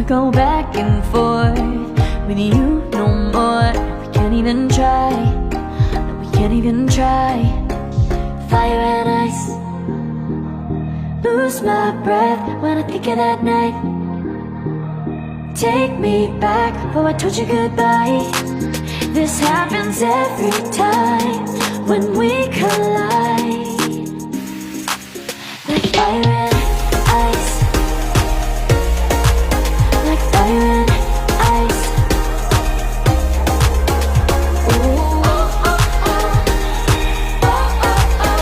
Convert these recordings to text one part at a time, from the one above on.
go back and forth with you no more. We can't even try, no, we can't even try. Fire and ice, lose my breath when I think of that night. Take me back, oh I told you goodbye. This happens every time when we collide. Like fire and ice, like fire and ice. Ooh, oh, oh, oh. Oh, oh, oh.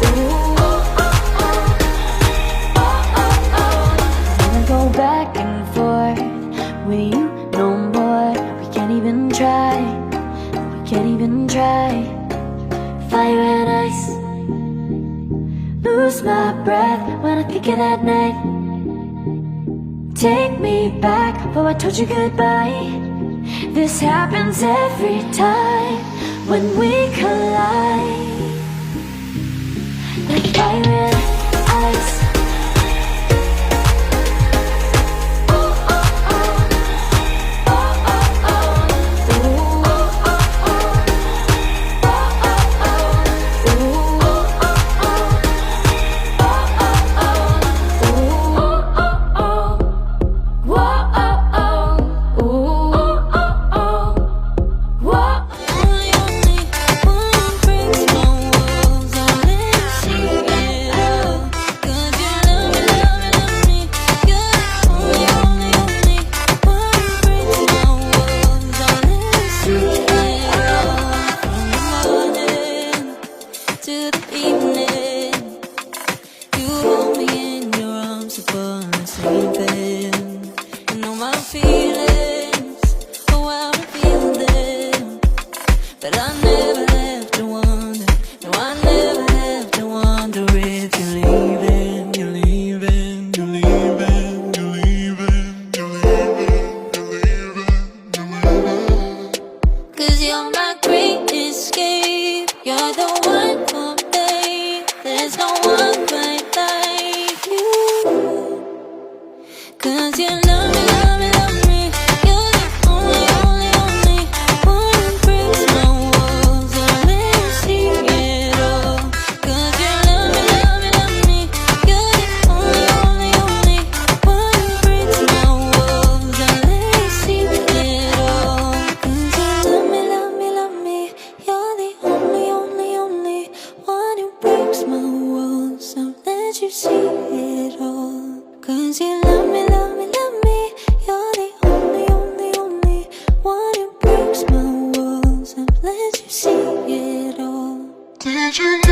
Ooh, oh, oh, oh. Oh, oh, oh. Wanna go back and forth with you no more. We can't even try, we can't even try. Fire and ice, lose my breath when I think of that night. Take me back, oh I told you goodbye. This happens every time when we collide. Like fire and ice. But I never have to wonder, no I never have to wonder if you're leaving, you're leaving, you're leaving, you're leaving, you're leaving, you're leaving, you're leaving. 'Cause you're my great escape, you're the one for me, there's no one quite like you. 'Cause you love me, love me, love me, you're the only, only, only one who breaks my walls and let me see it all. 'Cause you love me, love me, love me, you're the only, only, only one who breaks my walls and let me see it all. 'Cause you love me, love me, love me, you're the only, only, only one who breaks my walls and let you see it all. 'Cause you love me, love me, love me, you're the only, only, only one who breaks my walls and lets you see it all. Did you know?